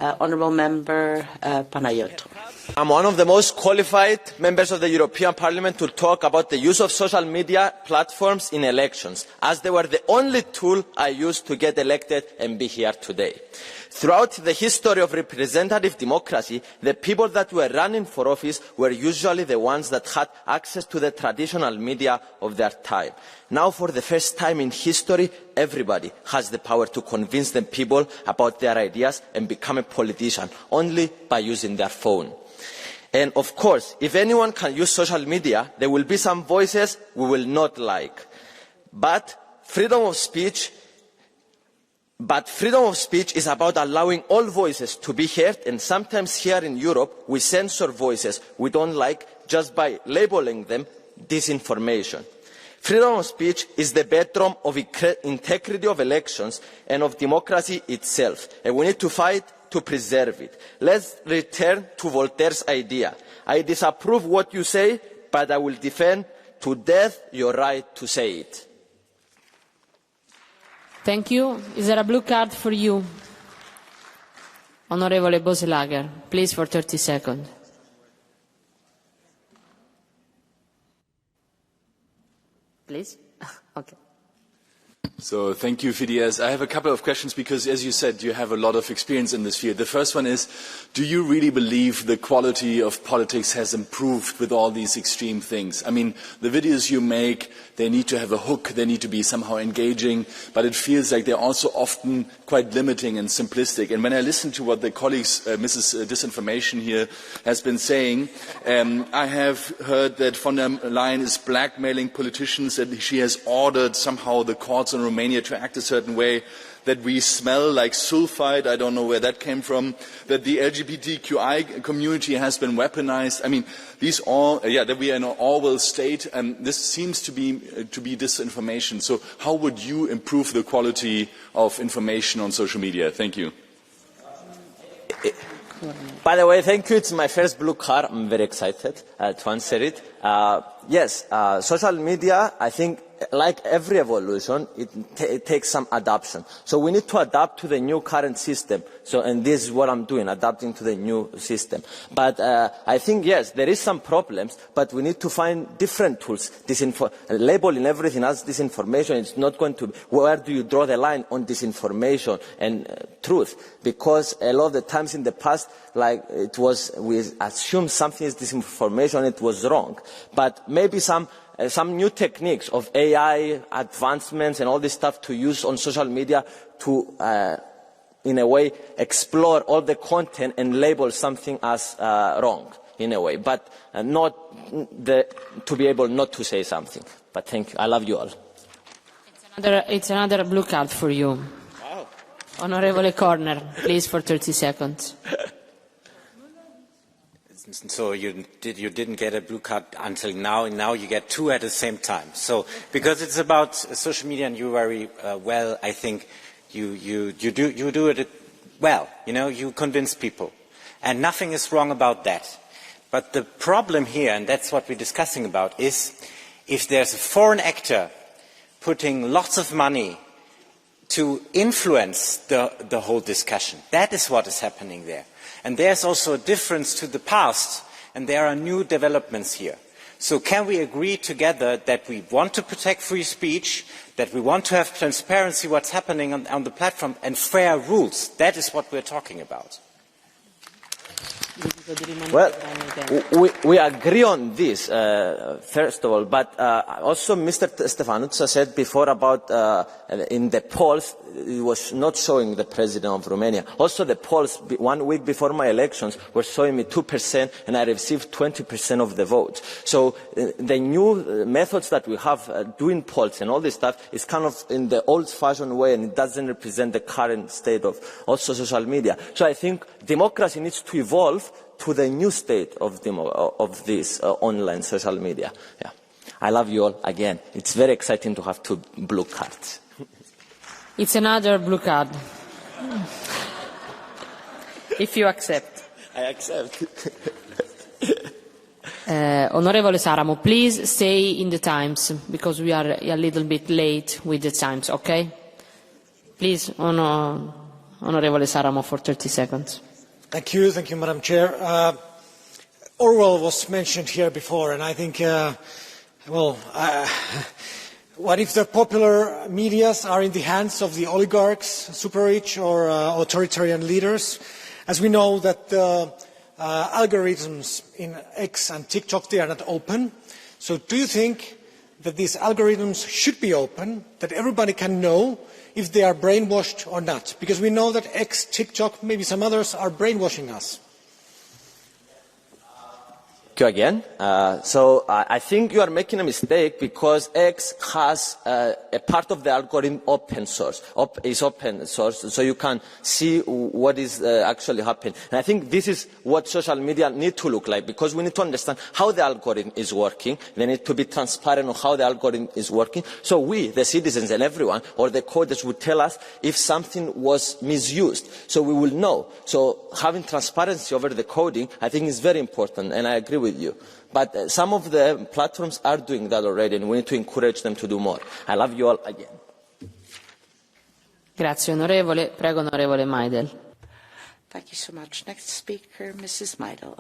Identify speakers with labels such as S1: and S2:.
S1: Honourable Member Panayiotou.
S2: I'm one of the most qualified members of the European Parliament to talk about the use of social media platforms in elections, as they were the only tool I used to get elected and be here today. Throughout the history of representative democracy, the people that were running for office were usually the ones that had access to the traditional media of their time. Now, for the first time in history, everybody has the power to convince the people about their ideas and become a politician, only by using their phone. And of course, if anyone can use social media, there will be some voices we will not like. But freedom of speech is about allowing all voices to be heard, and sometimes here in Europe we censor voices we don't like just by labeling them disinformation. Freedom of speech is the bedrock of integrity of elections and of democracy itself, and we need to fight to preserve it. Let's return to Voltaire's idea. I disapprove what you say, but I will defend to death your right to say it.
S3: Thank you. Is there a blue card for you? Onorevole Boselager, please, for 30 seconds. Please? Okay.
S4: So thank you, Fidias. I have a couple of questions because, as you said, you have a lot of experience in this field. The first one is, do you really believe the quality of politics has improved with all these extreme things? I mean, the videos you make, they need to have a hook, they need to be somehow engaging, but it feels like they're also often quite limiting and simplistic. And when I listen to what the colleagues, Mrs. Disinformation here, has been saying, I have heard that von der Leyen is blackmailing politicians, that she has ordered somehow the courts in Romania to act a certain way, that we smell like sulfide, I don't know where that came from, that the LGBTQI community has been weaponized. I mean, these all, that we are in an Orwell state, and this seems to be disinformation. So how would you improve the quality of information on social media? Thank you.
S2: By the way, thank you. It's my first blue card. I'm very excited to answer it. Yes, social media, I think, like every evolution, it takes some adaptation. So we need to adapt to the new current system. So, and this is what I'm doing, adapting to the new system. But I think, yes, there is some problems, but we need to find different tools. Labeling everything as disinformation, it's not going to, where do you draw the line on disinformation and truth? Because a lot of the times in the past, like it was, we assumed something is disinformation, it was wrong. But maybe some new techniques of AI advancements and all this stuff to use on social media to, in a way, explore all the content and label something as wrong, in a way, but not to be able not to say something. But thank you. I love you all.
S3: It's another blue card for you.
S2: Wow.
S3: Honorable Corner, please, for 30 seconds.
S5: So you didn't get a blue card until now, and now you get two at the same time. So because it's about social media, and you very well, I think you do it well. You know, you convince people, and nothing is wrong about that. But the problem here, and that's what we're discussing about, is if there's a foreign actor putting lots of money to influence the whole discussion. That is what is happening there. And there's also a difference to the past, and there are new developments here. So can we agree together that we want to protect free speech, that we want to have transparency what's happening on the platform, and fair rules? That is what we're talking about.
S2: Well, we agree on this, first of all, but also Mr. Stefanoutsas said before about in the polls, it was not showing the president of Romania. Also the polls, 1 week before my elections, were showing me 2%, and I received 20% of the votes. So the new methods that we have doing polls and all this stuff is kind of in the old-fashioned way, and it doesn't represent the current state of also social media. So I think democracy needs to evolve to the new state of this online social media. Yeah. I love you all again. It's very exciting to have 2 blue cards.
S3: It's another blue card. If you accept.
S2: I accept.
S3: Onorevole Saramo, please stay in the times, because we are a little bit late with the times, okay? Please, Onorevole Saramo, for 30 seconds.
S6: Thank you, Madam Chair. Orwell was mentioned here before, and I think, what if the popular medias are in the hands of the oligarchs, super rich or authoritarian leaders? As we know that the algorithms in X and TikTok, they are not open. So do you think that these algorithms should be open, that everybody can know if they are brainwashed or not? Because we know that X, TikTok, maybe some others are brainwashing us.
S2: Again. I think you are making a mistake because X has a part of the algorithm open source, so you can see what is actually happening. And I think this is what social media need to look like, because we need to understand how the algorithm is working. They need to be transparent on how the algorithm is working. So we, the citizens and everyone, or the coders, would tell us if something was misused, so we will know. So having transparency over the coding, I think, is very important, and I agree with you. But some of the platforms are doing that already, and we need to encourage them to do more. I love you all again.
S3: Grazie onorevole. Prego onorevole Maidel.
S1: Thank you so much. Next speaker, Mrs. Maidel.